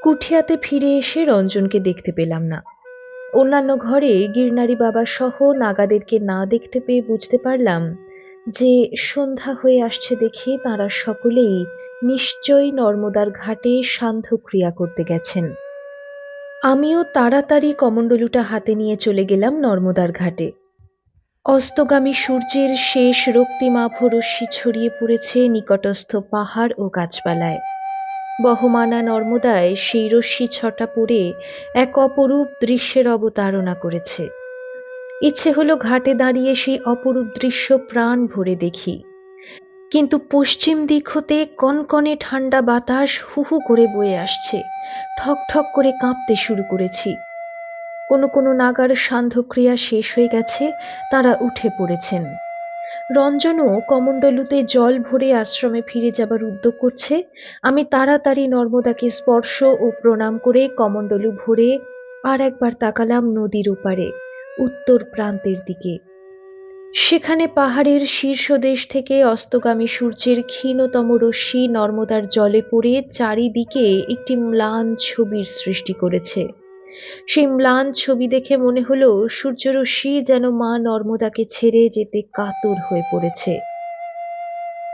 কুঠিয়াতে ফিরে এসে রঞ্জনকে দেখতে পেলাম না। অন্যান্য ঘরে গিরনারি বাবা সহ নাগাদেরকে না দেখতে পেয়ে বুঝতে পারলাম যে সন্ধ্যা হয়ে আসছে দেখে তাঁরা সকলেই নিশ্চয়ই নর্মদার ঘাটে সান্ধ্যক্রিয়া করতে গেছেন। আমিও তাড়াতাড়ি কমণ্ডলুটা হাতে নিয়ে চলে গেলাম নর্মদার ঘাটে। অস্তগামী সূর্যের শেষ রক্তিমাভ রশ্মি ছড়িয়ে পড়েছে নিকটস্থ পাহাড় ও গাছপালায়। বহমানা নর্মদায় সেই রশ্মি ছটা পড়ে এক অপরূপ দৃশ্যের অবতারণা করেছে। ইচ্ছে হলো ঘাটে দাঁড়িয়ে সেই অপরূপ দৃশ্য প্রাণ ভরে দেখি, কিন্তু পশ্চিম দিক হতে কনকনে ঠান্ডা বাতাস হু হু করে বয়ে আসছে। ঠক ঠক করে কাঁপতে শুরু করেছি। কোনো কোনো নাগার সান্ধ্যক্রিয়া শেষ হয়ে গেছে, তারা উঠে পড়েছেন। রঞ্জনও কমণ্ডলুতে জল ভরে আশ্রমে ফিরে যাবার উদ্যোগ করছে। আমি তাড়াতাড়ি নর্মদাকে স্পর্শ ও প্রণাম করে কমণ্ডলু ভরে আর একবার তাকালাম নদীর ওপারে, উত্তর প্রান্তের দিকে। সেখানে পাহাড়ের শীর্ষদেশ থেকে অস্তগামী সূর্যের ক্ষীণতম রশ্মি নর্মদার জলে পড়ে চারিদিকে একটি ম্লান ছবির সৃষ্টি করেছে। সেই ম্লান ছবি দেখে মনে হলো সূর্যরশ্মি যেন মা নর্মদাকে ছেড়ে যেতে কাতর হয়ে পড়েছে।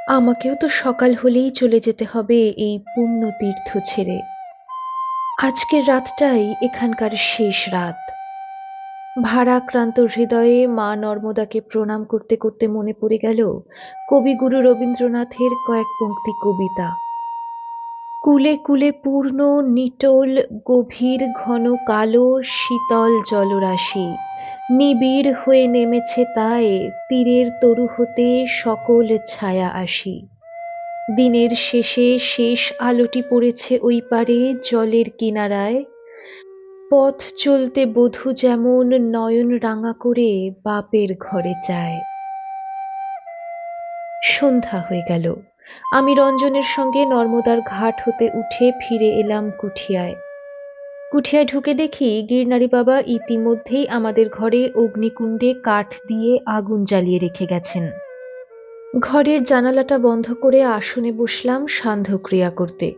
আমাকেও তো সকাল হলেই চলে যেতে হবে এই পুণ্য তীর্থ ছেড়ে। আজকের রাতটাই এখানকার শেষ রাত। ভারাক্রান্ত হৃদয়ে মা নর্মদাকে প্রণাম করতে করতে মনে পড়ে গেল কবিগুরু রবীন্দ্রনাথের কয়েক পংক্তি কবিতা। কুলে কুলে পূর্ণ নিটোল গভীর ঘন কালো শীতল জলরাশি, নিবিড় হয়ে নেমেছে তাই তীরের তরু হতে সকল ছায়া আসি। দিনের শেষে শেষ আলোটি পড়েছে ওই পারে জলের কিনারায়, পথ চলতে বধূ যেমন নয়ন রাঙা করে বাপের ঘরে যায়। সন্ধ্যা হয়ে গেল। আমি রঞ্জনের সঙ্গে নর্মদার ঘাট হতে উঠে ফিরে এলাম কুঠিয়ায়। কুঠিয়ায় ঢুকে দেখি গিরনারি বাবা ইতিমধ্যেই আমাদের ঘরে অগ্নিকুণ্ডে কাঠ দিয়ে আগুন জ্বালিয়ে রেখে গেছেন। ঘরের জানালাটা বন্ধ করে আসনে বসলাম সান্ধ্যক্রিয়া করতে।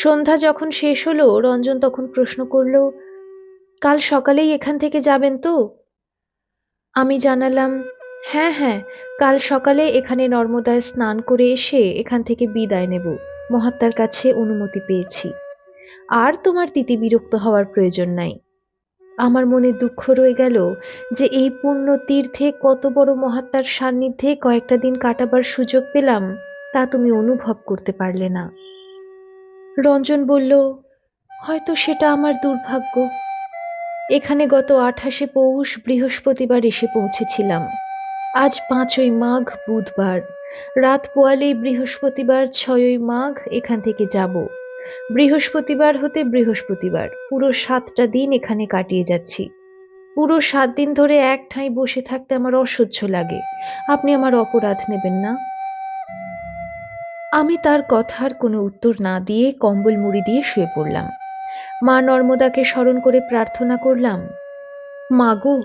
সন্ধ্যা যখন শেষ হলো রঞ্জন তখন প্রশ্ন করল, কাল সকালেই এখান থেকে যাবেন তো? আমি জানালাম, হ্যাঁ হ্যাঁ, কাল সকালে এখানে নর্মদায় স্নান করে এসে এখান থেকে বিদায় নেব, মহাত্মার কাছে অনুমতি পেয়েছি। আর তোমার তিতিবিরক্ত হওয়ার প্রয়োজন নাই। আমার মনে দুঃখ রয়ে গেল যে এই পুণ্য তীর্থে কত বড় মহাত্মার সান্নিধ্যে কয়েকটা দিন কাটাবার সুযোগ পেলাম, তা তুমি অনুভব করতে পারলে না। রঞ্জন বলল, হয়তো সেটা আমার দুর্ভাগ্য। এখানে গত 28শে পৌষ বৃহস্পতিবার এসে পৌঁছেছিলাম। আজ 5ই মাঘ বুধবার, রাত পোয়ালেই বৃহস্পতিবার 6ই মাঘ এখান থেকে যাব। বৃহস্পতিবার হতে বৃহস্পতিবার পুরো 7টা দিন এখানে কাটিয়ে যাচ্ছি। পুরো 7 দিন ধরে এক ঠাঁই বসে থাকতে আমার অসহ্য লাগে। আপনি আমার অপরাধ নেবেন না। আমি তার কথার কোনো উত্তর না দিয়ে কম্বল মুড়ি দিয়ে শুয়ে পড়লাম। মা নর্মদাকে স্মরণ করে প্রার্থনা করলাম, মাগো,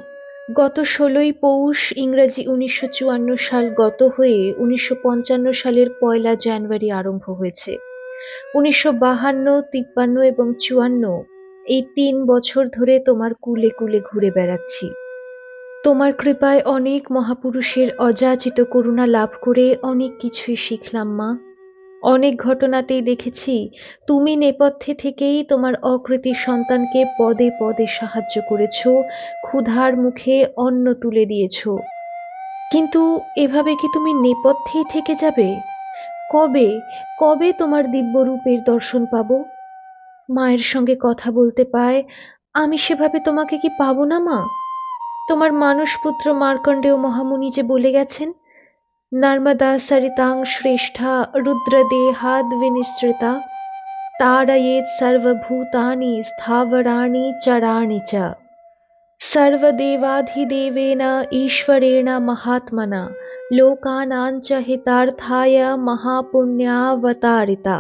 গত 16ই পৌষ ইংরাজি 1954 সাল গত হয়ে 1955 সালের 1 জানুয়ারি আরম্ভ হয়েছে। 1952, 53 এবং 54 এই 3 বছর ধরে তোমার কুলে কুলে ঘুরে বেড়াচ্ছি। তোমার কৃপায় অনেক মহাপুরুষের অযাচিত করুণা লাভ করে অনেক কিছুই শিখলাম মা। অনেক ঘটনাতেই দেখেছি তুমি নেপথ্যে থেকেই তোমার অকৃতি সন্তানকে পদে পদে সাহায্য করেছ, ক্ষুধার মুখে অন্ন তুলে দিয়েছ। কিন্তু এভাবে কি তুমি নেপথ্যেই থেকে যাবে? কবে কবে তোমার দিব্যরূপের দর্শন পাবো? মায়ের সঙ্গে কথা বলতে পায়, আমি সেভাবে তোমাকে কি পাবো না মা? তোমার মানসপুত্র মার্কণ্ডেয় মহামুনি যে বলে গেছেন, নর্মদা সরিতাং শ্রেষ্ঠা রুদ্রদেহাদ বিনিসৃতা তাড়য়েৎ সর্বভূতানি স্থাবরাণি চরাণি চ। সর্বদেবাধিদেবেন ঈশ্বরেণ মহাত্মনা লোকানাং চ হিতার্থায় মহাপুণ্যাবতারিতা।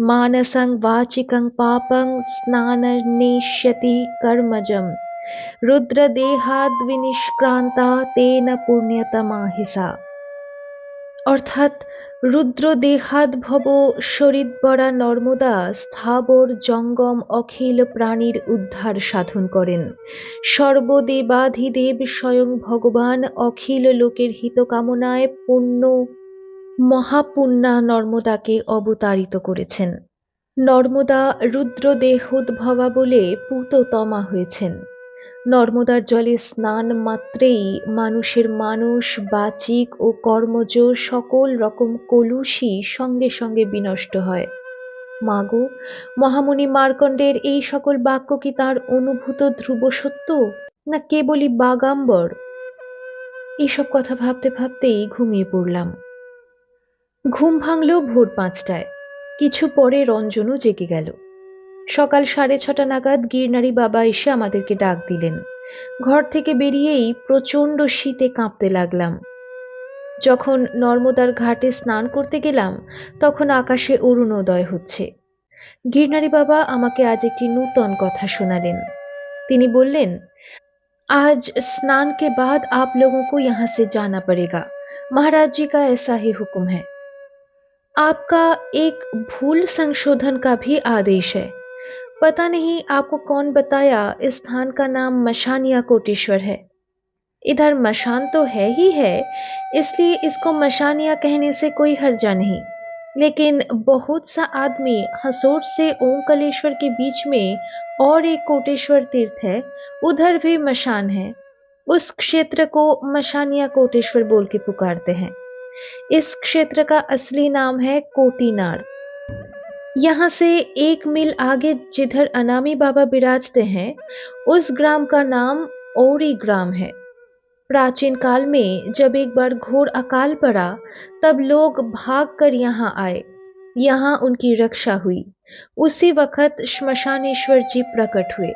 মানসং বাচিকং পাপং স্নাননেষ্যতি কর্মজম রুদ্রদেহাদ বিনিষ্ক্রান্তা তেন পুণ্যতমা হি সা। অর্থাৎ রুদ্রদেহাদ্ভব শরীরবরা নর্মদা স্থাবর জঙ্গম অখিল প্রাণীর উদ্ধার সাধন করেন। সর্বদেবাধিদেব স্বয়ং ভগবান অখিল লোকের হিত কামনায় পুণ্য মহাপুণ্যা নর্মদাকে অবতারিত করেছেন। নর্মদা রুদ্রদেহোদ্ভবা বলে পূততমা হয়েছেন। নর্মদার জলে স্নান মাত্রেই মানুষের মানস বাচিক ও কর্মজ সকল রকম কলুষই সঙ্গে সঙ্গে বিনষ্ট হয়। মাগো, মহামুনি মার্কণ্ডের এই সকল বাক্য কি তার অনুভূত ধ্রুব সত্য, না কেবলই বাগাম্বর? এইসব কথা ভাবতে ভাবতেই ঘুমিয়ে পড়লাম। ঘুম ভাঙল ভোর ৫টায়। কিছু পরে রঞ্জনও জেগে গেল। সকাল ৬:৩০ নাগাদ গিরনারি বাবা এসে আমাদেরকে ডাক দিলেন। ঘর থেকে বেরিয়েই প্রচণ্ড শীতে কাঁপতে লাগলাম। যখন নর্মদার ঘাটে স্নান করতে গেলাম তখন আকাশে অরুণোদয় হচ্ছে। গিরনারি বাবা আমাকে আজ একটি নূতন কথা শোনালেন। তিনি বললেন, आज स्नान के बाद आप लोगों को यहाँ से जाना पड़ेगा। महाराज जी का ऐसा ही हुक्म है। आपका एक भूल संशोधन का भी आदेश है। पता नहीं आपको कौन बताया इस स्थान का नाम मशानिया कोटेश्वर है। इधर मशान तो है ही है, इसलिए इसको मशानिया कहने से कोई हर्जा नहीं। लेकिन बहुत सा आदमी हसोट से ओंकालेश्वर के बीच में और एक कोटेश्वर तीर्थ है, उधर भी मशान है। उस क्षेत्र को मशानिया कोटेश्वर बोल के पुकारते हैं। इस क्षेत्र का असली नाम है कोटीनार। यहाँ से 1 मील आगे जिधर अनामी बाबा विराजते हैं, उस ग्राम का नाम औरी ग्राम है। प्राचीन काल में जब एक बार घोर अकाल पड़ा, तब लोग भागकर यहाँ आए। यहाँ उनकी रक्षा हुई। उसी वक्त श्मशानेश्वर जी प्रकट हुए।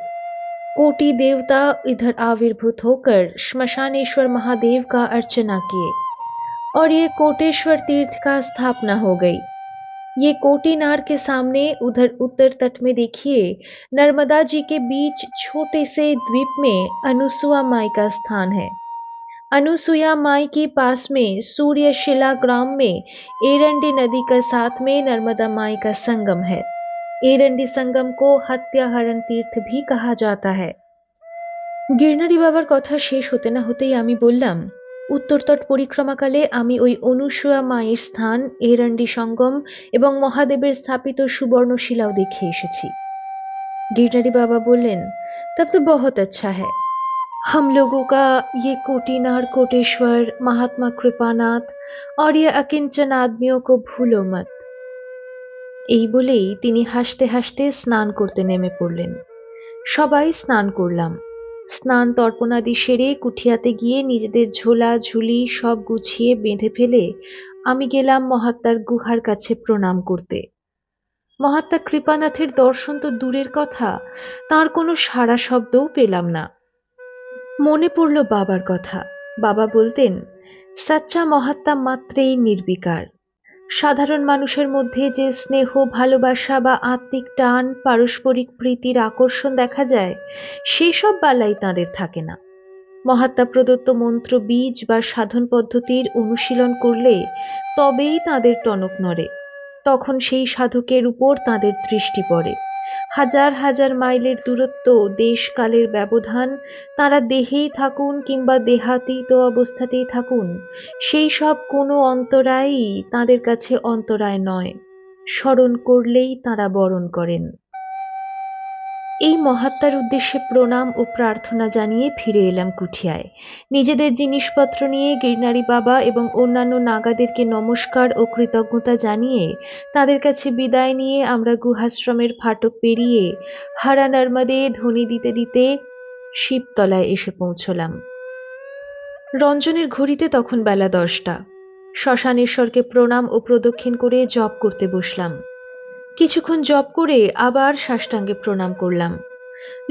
कोटि देवता इधर आविर्भूत होकर श्मशानेश्वर महादेव का अर्चना किए और ये कोटेश्वर तीर्थ का स्थापना हो गई। ये कोटीनार के सामने उधर उत्तर तट में देखिए, नर्मदा जी के बीच छोटे से द्वीप में अनुसुआ माई का स्थान है। अनुसुया माई के पास में सूर्यशिला ग्राम में एरंडी नदी के साथ में नर्मदा माई का संगम है। एरंडी संगम को हत्याहरण तीर्थ भी कहा जाता है। গিরনারি বাবার কথা শেষ হতে না হতেই আমি বললাম, উত্তরতট পরিক্রমাকালে আমি ওই অনুসুয়া মায়ের স্থান, এরন্ডি সঙ্গম এবং মহাদেবের স্থাপিত সুবর্ণশিলাও দেখে এসেছি। गिरनारी बाबा बोलें, तब तो बहुत अच्छा है। हम लोगों का ये कोटीनार कोटेश्वर महात्मा कृपानाथ और ये अकिंचन आदमियों को भूलो मत। এই বলেই তিনি হাসতে হাসতে স্নান করতে নেমে পড়লেন। সবাই স্নান করলাম। স্নান তর্পণাদি সেরে কুঠিয়াতে গিয়ে নিজেদের ঝোলা ঝুলি সব গুছিয়ে বেঁধে ফেলে আমি গেলাম মহাত্মার গুহার কাছে প্রণাম করতে। মহাত্মা কৃপানাথের দর্শন তো দূরের কথা, তার কোনো সাড়া শব্দও পেলাম না। মনে পড়ল বাবার কথা। বাবা বলতেন, সাচ্চা মহাত্মা মাত্রেই নির্বিকার। সাধারণ মানুষের মধ্যে যে স্নেহ ভালোবাসা বা আত্মিক টান পারস্পরিক প্রীতির আকর্ষণ দেখা যায়, সেসব বালাই তাঁদের থাকে না। মহাত্মা প্রদত্ত মন্ত্র বীজ বা সাধন পদ্ধতির অনুশীলন করলে তবেই তাঁদের টনক নড়ে। তখন সেই সাধকের উপর তাঁদের দৃষ্টি পড়ে। হাজার হাজার মাইলের দূরত্ব, দেশ কালের ব্যবধান, তাঁরা দেহেই থাকুন কিংবা দেহাতীত অবস্থাতেই থাকুন, সেই সব কোনো অন্তরায়ই তাঁদের কাছে অন্তরায় নয়। স্মরণ করলেই তাঁরা বরণ করেন। এই মহাত্মার উদ্দেশ্যে প্রণাম ও প্রার্থনা জানিয়ে ফিরে এলাম কুঠিয়ায়। নিজেদের জিনিসপত্র নিয়ে গিরনারি বাবা এবং অন্যান্য নাগাদেরকে নমস্কার ও কৃতজ্ঞতা জানিয়ে তাদের কাছে বিদায় নিয়ে আমরা গুহাশ্রমের ফাটক পেরিয়ে হারা নর্মদে ধ্বনি দিতে দিতে শিবতলায় এসে পৌঁছলাম। রঞ্জনের ঘড়িতে তখন বেলা 10টা। শ্মশানেশ্বরকে প্রণাম ও প্রদক্ষিণ করে জপ করতে বসলাম। কিছুক্ষণ জপ করে আবার সাষ্টাঙ্গে প্রণাম করলাম।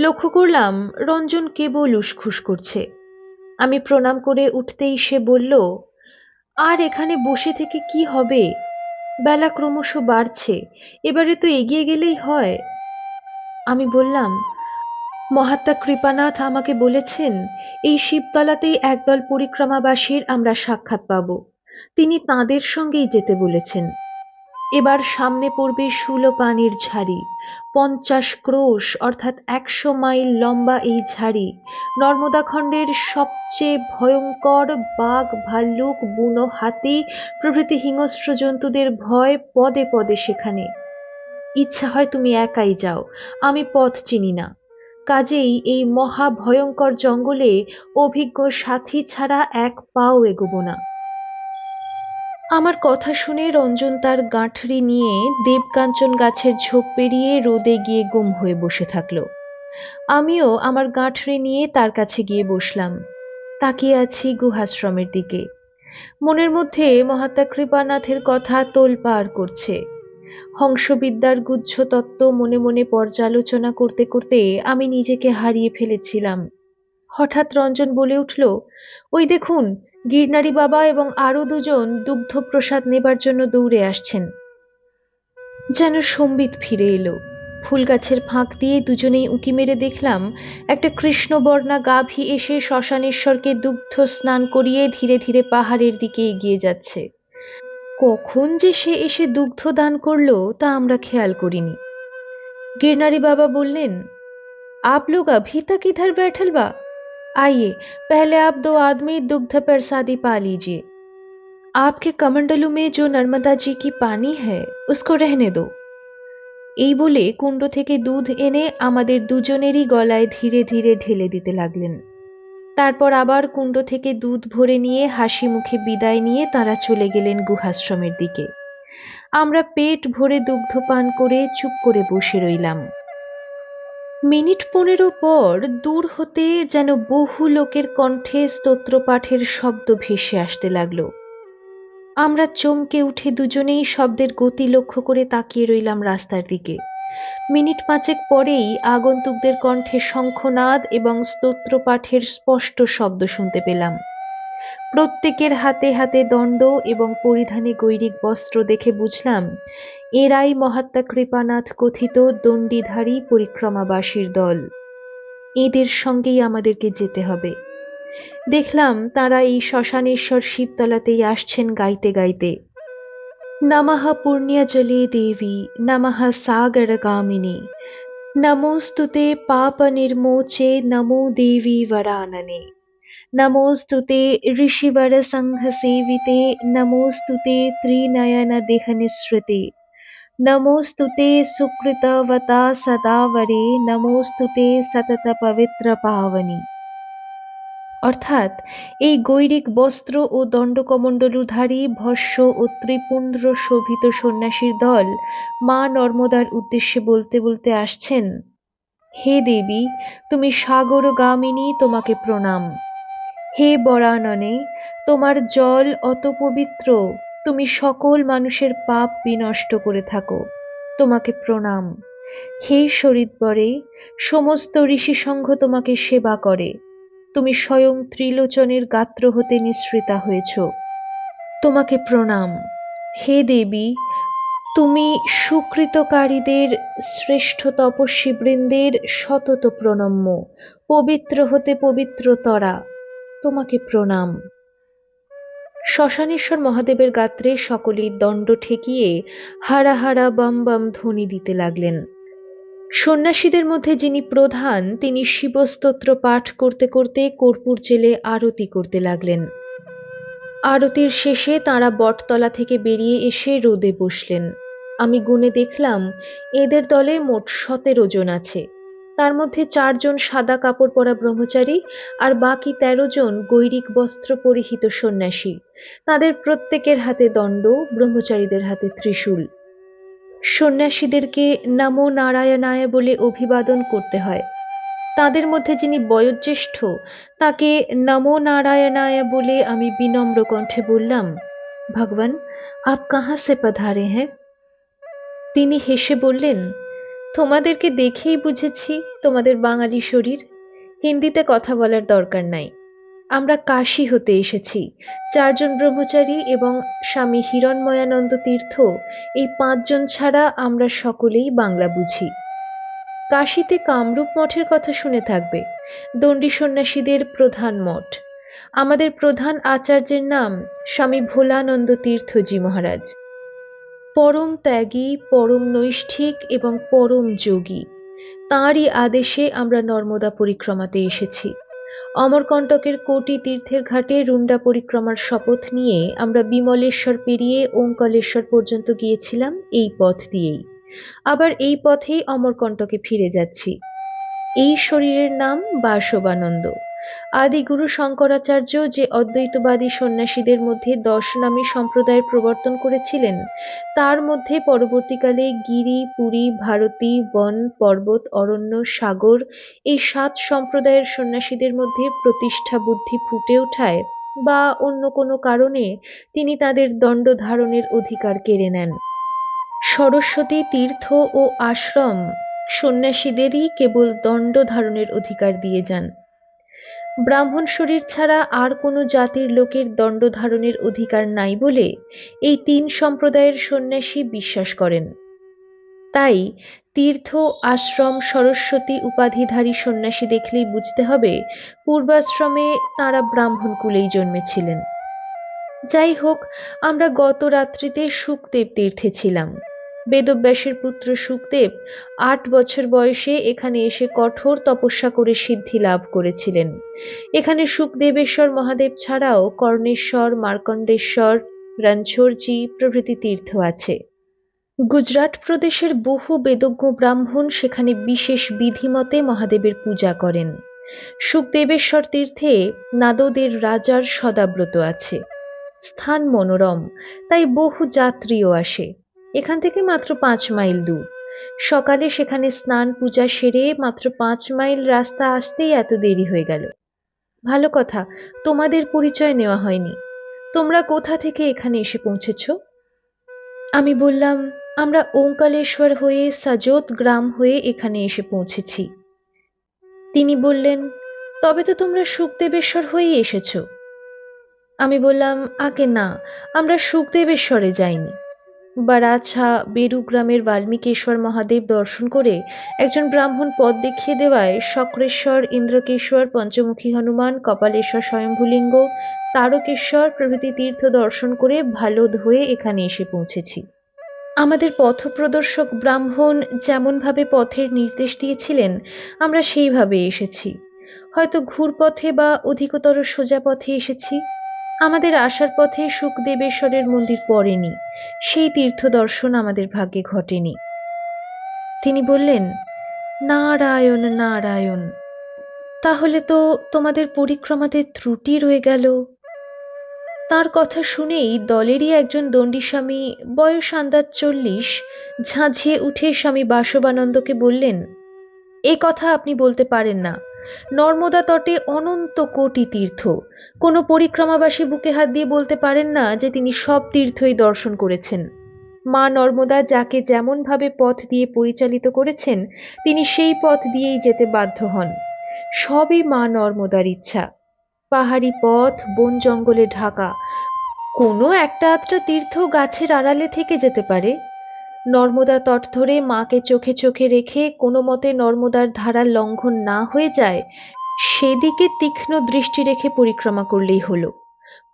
লক্ষ্য করলাম রঞ্জন কেবল উসখুস করছে। আমি প্রণাম করে উঠতেই সে বলল, আর এখানে বসে থেকে কি হবে? বেলা ক্রমশ বাড়ছে, এবারে তো এগিয়ে গেলেই হয়। আমি বললাম, মহাত্মা কৃপানাথ আমাকে বলেছেন এই শিবতলাতেই একদল পরিক্রমাবাসীর আমরা সাক্ষাৎ পাব। তিনি তাঁদের সঙ্গেই যেতে বলেছেন। এবার সামনে পড়বে শূলপাণির ঝাড়ি। 50 ক্রোশ অর্থাৎ 100 মাইল লম্বা এই ঝাড়ি নর্মদাখণ্ডের সবচেয়ে ভয়ঙ্কর বাঘ, ভাল্লুক, বুনো হাতি প্রভৃতি হিংস্র জন্তুদের ভয় পদে পদে সেখানে। ইচ্ছা হয় তুমি একাই যাও, আমি পথ চিনি না। কাজেই এই মহা ভয়ঙ্কর জঙ্গলে অভিজ্ঞ সাথী ছাড়া এক পাও এগোবো না। আমার কথা শুনে রঞ্জন তার গাঁঠরি নিয়ে দেবকাঞ্চন গাছের ঝোপ পেরিয়ে রোদে গিয়ে গুম হয়ে বসে থাকলো। আমিও আমার গাঁঠরি নিয়ে তার কাছে গিয়ে বসলাম। তাকিয়ে আছি গুহাশ্রমের দিকে। মনের মধ্যে মহাত্মা কৃপানাথের কথা তোলপাড় করছে। হংসবিদ্যার গুহ্য তত্ত্ব মনে মনে পর্যালোচনা করতে করতে আমি নিজেকে হারিয়ে ফেলেছিলাম। হঠাৎ রঞ্জন বলে উঠল, ওই দেখুন, গিরনারি বাবা এবং আরো দুজন দুগ্ধ প্রসাদ নেবার জন্য দৌড়ে আসছেন। যেন সম্বিত ফিরে এলো। ফুল গাছের ফাঁক দিয়ে দুজনেই উঁকি মেরে দেখলাম একটা কৃষ্ণবর্ণা গাভী এসে শ্মশানেশ্বরকে দুগ্ধ স্নান করিয়ে ধীরে ধীরে পাহাড়ের দিকে এগিয়ে যাচ্ছে। কখন যে সে এসে দুগ্ধ দান করলো তা আমরা খেয়াল করিনি। गिरनारी बाबा बोललेन, आप लोग अभी तक इधर बैठल बा? आइए, पहले आप दो आदमी दुग्ध प्रसादी पा लीजिए। आपके कमंडलू में जो नर्मदा जी की पानी है उसको रहने दो। এই বলে কুণ্ড থেকে দুধ এনে আমাদের দুজনেরই গলায় ধীরে ধীরে ঢেলে দিতে লাগলেন। তারপর আবার কুণ্ড থেকে দুধ ভরে নিয়ে হাসি মুখে বিদায় নিয়ে তারা চলে গেলেন গুহাশ্রমের দিকে। আমরা পেট ভরে দুগ্ধ পান করে চুপ করে বসে রইলাম। মিনিট 15 পর দূর হতে যেন বহু লোকের কণ্ঠে স্তোত্রপাঠের শব্দ ভেসে আসতে লাগলো। আমরা চমকে উঠে দুজনেই শব্দের গতি লক্ষ্য করে তাকিয়ে রইলাম রাস্তার দিকে। মিনিট 5 পরেই আগন্তুকদের কণ্ঠে শঙ্খনাদ এবং স্তোত্রপাঠের স্পষ্ট শব্দ শুনতে পেলাম। প্রত্যেকের হাতে হাতে দণ্ড এবং পরিধানে গৈরিক বস্ত্র দেখে বুঝলাম এরাই মহাত্মা কৃপানাথ কথিত দণ্ডিধারী পরিক্রমাবাসীর দল। এদের সঙ্গেই আমাদেরকে যেতে হবে। দেখলাম তারা এই শ্মশানেশ্বর শিবতলাতেই আসছেন গাইতে গাইতে, নমঃ পুণ্যজলে দেবী, নমঃ সাগরগামিনী, নমোস্তুতে পাপ নির্মোচে, নমো দেবী वरानने, नमोस्तुते ऋषिवर संघ सेविते, नमोस्तुते त्रिनयन देह निःसृते, नमोस्तुते सुकृतवता सदावरे, नमोस्तुते सतत पवित्र पावनी। অর্থাৎ এই গৈরিক বস্ত্র ও দণ্ডকমণ্ডলুধারী ভস্য ও ত্রিপুণ্ড শোভিত সন্ন্যাসীর দল মা নর্মদার উদ্দেশ্যে বলতে বলতে আসছেন, হে দেবী, তুমি সাগরগামিনী, তোমাকে প্রণাম। হে বরাননে, তোমার জল অত পবিত্র, তুমি সকল মানুষের পাপ বিনষ্ট করে থাকো, তোমাকে প্রণাম। হে শরীরবরে, সমস্ত ঋষিসংঘ তোমাকে সেবা করে, তুমি স্বয়ং ত্রিলোচনের গাত্র হতে নিঃসৃতা হয়েছ, তোমাকে প্রণাম। হে দেবী, তুমি সুকৃতকারীদের শ্রেষ্ঠ তপস্বী বৃন্দের সতত প্রণম্য, পবিত্র হতে পবিত্রতরা, তোমাকে প্রণাম। শ্মশানেশ্বর মহাদেবের গাত্রে সকলেই দণ্ড ঠেকিয়ে হারা হারা বাম বাম ধ্বনি দিতে লাগলেন। সন্ন্যাসীদের মধ্যে যিনি প্রধান তিনি শিবস্তোত্র পাঠ করতে করতে কর্পূর জেলে আরতি করতে লাগলেন। আরতির শেষে তাঁরা বটতলা থেকে বেরিয়ে এসে রোদে বসলেন। আমি গুনে দেখলাম এদের দলে মোট 17 জন আছে। তার মধ্যে 4 জন সাদা কাপড় পরা ব্রহ্মচারী আর বাকি 13 জন গৈরিক বস্ত্র পরিহিত সন্ন্যাসী। তাদের প্রত্যেকের হাতে দণ্ড, ব্রহ্মচারীদের হাতে ত্রিশূল। সন্ন্যাসীদেরকে নমো নারায়ণায় বলে অভিবাদন করতে হয়। তাদের মধ্যে যিনি বয়োজ্যেষ্ঠ তাকে নমো নারায়ণায় বলে আমি বিনম্র কণ্ঠে বললাম, ভগবান, আপ কাহা সে পধারে হ্যাঁ? তিনি হেসে বললেন, তোমাদেরকে দেখেই বুঝেছি তোমাদের বাঙালি শরীর, হিন্দিতে কথা বলার দরকার নাই। আমরা কাশী হতে এসেছি। 4 জন ব্রহ্মচারী এবং স্বামী হিরণময়ানন্দ তীর্থ, এই 5 জন ছাড়া আমরা সকলেই বাংলা বুঝি। কাশীতে কামরূপ মঠের কথা শুনে থাকবে, দণ্ডী সন্ন্যাসীদের প্রধান মঠ। আমাদের প্রধান আচার্যের নাম স্বামী ভোলানন্দ তীর্থজি মহারাজ। পরম ত্যাগী, পরম নৈষ্ঠিক এবং পরম যোগী। তাঁরই আদেশে আমরা নর্মদা পরিক্রমাতে এসেছি। অমরকণ্টকের কোটি তীর্থের ঘাটে রুন্ডা পরিক্রমার শপথ নিয়ে আমরা বিমলেশ্বর পেরিয়ে ওঙ্কালেশ্বর পর্যন্ত গিয়েছিলাম এই পথ দিয়েই। আবার এই পথেই অমরকণ্টকে ফিরে যাচ্ছি। এই শরীরের নাম বাসবানন্দ। আদিগুরু শঙ্করাচার্য যে অদ্বৈতবাদী সন্ন্যাসীদের মধ্যে 10 নামী সম্প্রদায়ের প্রবর্তন করেছিলেন, তার মধ্যে পরবর্তীকালে গিরি, পুরী, ভারতী, বন, পর্বত, অরণ্য, সাগর এই 7 সম্প্রদায়ের সন্ন্যাসীদের মধ্যে প্রতিষ্ঠা বুদ্ধি ফুটে ওঠায় বা অন্য কোনো কারণে তিনি তাদের দণ্ড ধারণের অধিকার কেড়ে নেন। সরস্বতী তীর্থ ও আশ্রম সন্ন্যাসীদেরই কেবল দণ্ড ধারণের অধিকার দিয়ে যান। ব্রাহ্মণ শরীর ছাড়া আর কোনো জাতির লোকের দণ্ড ধারণের অধিকার নাই বলে এই 3 সম্প্রদায়ের সন্ন্যাসী বিশ্বাস করেন। তাই তীর্থ, আশ্রম, সরস্বতী উপাধিধারী সন্ন্যাসী দেখলেই বুঝতে হবে পূর্বাশ্রমে তাঁরা ব্রাহ্মণ কুলেই জন্মেছিলেন। যাই হোক, আমরা গত রাত্রিতে শুকদেব তীর্থে ছিলাম। বেদব্যাসের পুত্র শুকদেব 8 বছর বয়সে এখানে এসে কঠোর তপস্যা করে সিদ্ধি লাভ করেছিলেন। এখানে শুকদেবেশ্বর মহাদেব ছাড়াও কর্ণেশ্বর, মার্কণ্ডেশ্বর, রণছোড়জি প্রভৃতি তীর্থ আছে। গুজরাট প্রদেশের বহু বেদজ্ঞ ব্রাহ্মণ সেখানে বিশেষ বিধিমতে মহাদেবের পূজা করেন। শুকদেবেশ্বর তীর্থে নাদদের রাজার সদাব্রত আছে। স্থান মনোরম, তাই বহু যাত্রীও আসে। এখান থেকে মাত্র 5 মাইল দূর। সকালে সেখানে স্নান পূজা সেরে মাত্র 5 মাইল রাস্তা আসতেই এত দেরি হয়ে গেল। ভালো কথা, তোমাদের পরিচয় নেওয়া হয়নি। তোমরা কোথা থেকে এখানে এসে পৌঁছেছ? আমি বললাম, আমরা ওঙ্কালেশ্বর হয়ে সাজোত গ্রাম হয়ে এখানে এসে পৌঁছেছি। তিনি বললেন, তবে তো তোমরা শুকদেবেশ্বর হয়েই এসেছ। আমি বললাম, আগে না, আমরা শুকদেবেশ্বরে যাইনি। বারাছা বেরু গ্রামের বাল্মীকেশ্বর মহাদেব দর্শন করে একজন ব্রাহ্মণ পথ দেখিয়ে দেওয়ায় শক্রেশ্বর, ইন্দ্রকেশ্বর, পঞ্চমুখী হনুমান, কপালেশ্বর স্বয়ম্ভুলিঙ্গ, তারকেশ্বর প্রভৃতি তীর্থ দর্শন করে ভালোদ হয়ে এখানে এসে পৌঁছেছি। আমাদের পথপ্রদর্শক ব্রাহ্মণ যেমনভাবে পথের নির্দেশ দিয়েছিলেন আমরা সেইভাবে এসেছি। হয়তো ঘুরপথে বা অধিকতর সোজা পথে এসেছি। আমাদের আসার পথে শুকদেবেশ্বরের মন্দির পড়েনি, সেই তীর্থ দর্শন আমাদের ভাগ্যে ঘটেনি। তিনি বললেন, নারায়ণ নারায়ণ, তাহলে তো তোমাদের পরিক্রমাতে ত্রুটি রয়ে গেল। তার কথা শুনেই দলেরই একজন দণ্ডিস্বামী, বয়স আন্দাজ 40, ঝাঁঝিয়ে উঠে স্বামী বাসবানন্দকে বললেন, এ কথা আপনি বলতে পারেন না। নর্মদা তটে অনন্ত কোটি তীর্থ, কোনো পরিক্রমাবাসী বুকে হাত দিয়ে বলতে পারেন না যে তিনি সব তীর্থই দর্শন করেছেন। মা নর্মদা যাকে যেমন ভাবে পথ দিয়ে পরিচালিত করেছেন তিনি সেই পথ দিয়েই যেতে বাধ্য হন। সবই মা নর্মদার ইচ্ছা। পাহাড়ি পথ, বন জঙ্গলে ঢাকা, কোনো একটা আধটা তীর্থ গাছের আড়ালে থেকে যেতে পারে। নর্মদা তট ধরে মাকে চোখে চোখে রেখে কোনো মতে নর্মদার ধারা লঙ্ঘন না হয়ে যায় সেদিকে তীক্ষ্ণ দৃষ্টি রেখে পরিক্রমা করলেই হলো।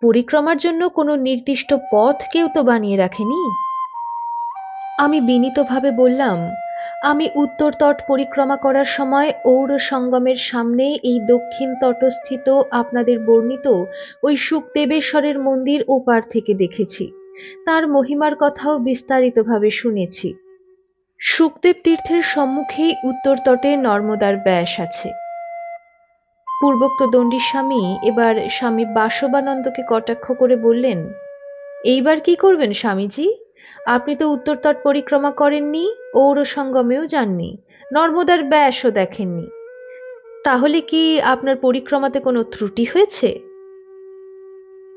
পরিক্রমার জন্য কোনো নির্দিষ্ট পথ কেউ তো বানিয়ে রাখেনি। আমি বিনীতভাবে বললাম, আমি উত্তর তট পরিক্রমা করার সময় ঔর সঙ্গমের সামনে এই দক্ষিণ তটস্থিত আপনাদের বর্ণিত ওই শুকদেবেশ্বরের মন্দির ওপার থেকে দেখেছি। তার মহিমার কথাও বিস্তারিতভাবে শুনেছি। শুকদেব তীর্থের সম্মুখেই উত্তর তটে নর্মদার ব্যাস আছে। পূর্বোক্ত দণ্ডিস্বামী এবার স্বামী বাসবানন্দকে কটাক্ষ করে বললেন, এইবার কি করবেন স্বামীজি? আপনি তো উত্তর তট পরিক্রমা করেননি, ঔর সঙ্গমেও যাননি, নর্মদার ব্যাসও দেখেননি। তাহলে কি আপনার পরিক্রমাতে কোনো ত্রুটি হয়েছে?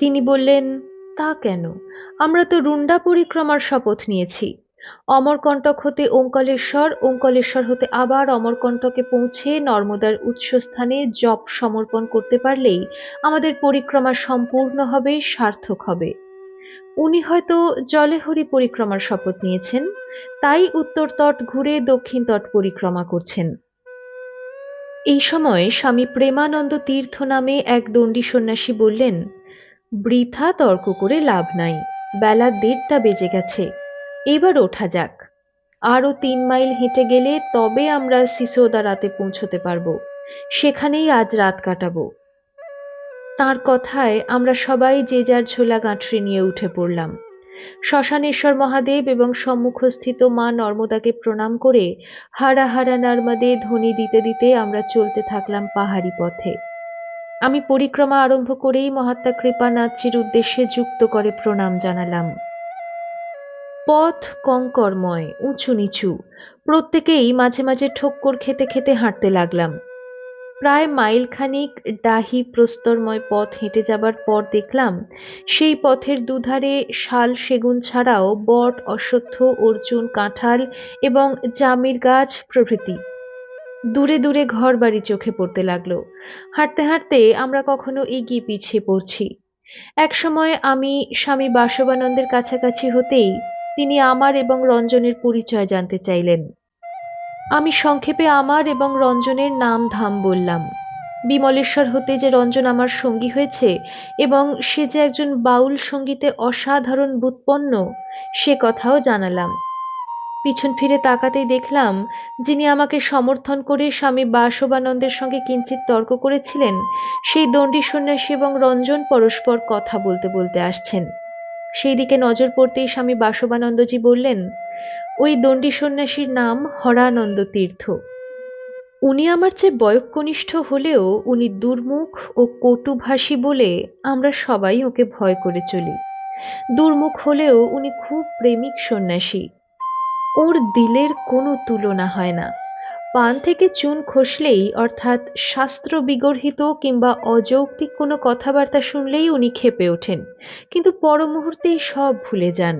তিনি বললেন, তা কেন, আমরা তো রুন্ডা পরিক্রমার শপথ নিয়েছি। অমরকণ্টক হতে ওঙ্কালেশ্বর, ওঙ্কালেশ্বর হতে আবার অমরকণ্টকে পৌঁছে নর্মদার উৎসস্থানে জপ সমর্পণ করতে পারলেই আমাদের পরিক্রমা সম্পূর্ণ হবে, সার্থক হবে। উনি হয়তো জলেহরি পরিক্রমার শপথ নিয়েছেন, তাই উত্তর তট ঘুরে দক্ষিণ তট পরিক্রমা করছেন। এই সময় স্বামী প্রেমানন্দ তীর্থ নামে এক দণ্ডী সন্ন্যাসী বললেন, বৃথা তর্ক করে লাভ নাই, বেলা 1:30 বেজে গেছে, এবার ওঠা যাক। আরো 3 মাইল হেঁটে গেলে তবে আমরা সিসোদারাতে পৌঁছতে পারবো, সেখানেই আজ রাত কাটাবো। তাঁর কথায় আমরা সবাই যে যার ঝোলা গাঁটরি নিয়ে উঠে পড়লাম। শ্মশানেশ্বর মহাদেব এবং সম্মুখস্থিত মা নর্মদাকে প্রণাম করে হারা হারা নর্মদে ধ্বনি দিতে দিতে আমরা চলতে থাকলাম পাহাড়ি পথে। আমি পরিক্রমা আরম্ভ করেই মহাত্মা কৃপানাথজির উদ্দেশ্যে যুক্ত করে প্রণাম জানালাম। পথ কঙ্করময়, উঁচু নিচু, প্রত্যেকেই মাঝে মাঝে ঠোক্কর খেতে খেতে হাঁটতে লাগলাম। প্রায় মাইলখানিক ডাহি প্রস্তরময় পথ হেঁটে যাবার পর দেখলাম সেই পথের দুধারে শাল সেগুন ছাড়াও বট, অশ্বত্থ, অর্জুন, কাঁঠাল এবং জামির গাছ প্রভৃতি। দূরে দূরে ঘর বাড়ি চোখে পড়তে লাগলো। হাঁটতে হাঁটতে আমরা কখনো এগিয়ে পিছিয়ে পড়ছি। এক সময় আমি স্বামী বাসবানন্দের কাছাকাছি হতেই তিনি আমার এবং রঞ্জনের পরিচয় জানতে চাইলেন। আমি সংক্ষেপে আমার এবং রঞ্জনের নাম ধাম বললাম। বিমলেশ্বর হতে যে রঞ্জন আমার সঙ্গী হয়েছে এবং সে যে একজন বাউল সঙ্গীতে অসাধারণ ব্যুৎপন্ন, সে কথাও জানালাম। পিছন ফিরে তাকাতেই দেখলাম যিনি আমাকে সমর্থন করে স্বামী বাসবানন্দের সঙ্গে কিঞ্চিত তর্ক করেছিলেন, সেই দণ্ডী সন্ন্যাসী এবং রঞ্জন পরস্পর কথা বলতে বলতে আসছেন। সেই দিকে নজর পড়তেই স্বামী বাসবানন্দজি বললেন, ওই দণ্ডী সন্ন্যাসীর নাম হরানন্দ তীর্থ। উনি আমার চেয়ে বয়ঃকনিষ্ঠ হলেও উনি দুর্মুখ ও কটুভাষী বলে আমরা সবাই ওকে ভয় করে চলি। দুর্মুখ হলেও উনি খুব প্রেমিক সন্ন্যাসী। ওর দিলের কোনো তুলনা হয় না। পান থেকে চুন খসলেই, অর্থাৎ শাস্ত্র বিগর্হিত কিংবা অযৌক্তিক কোনো কথাবার্তা শুনলেই উনি ক্ষেপে ওঠেন, কিন্তু পর মুহূর্তেই সব ভুলে যান।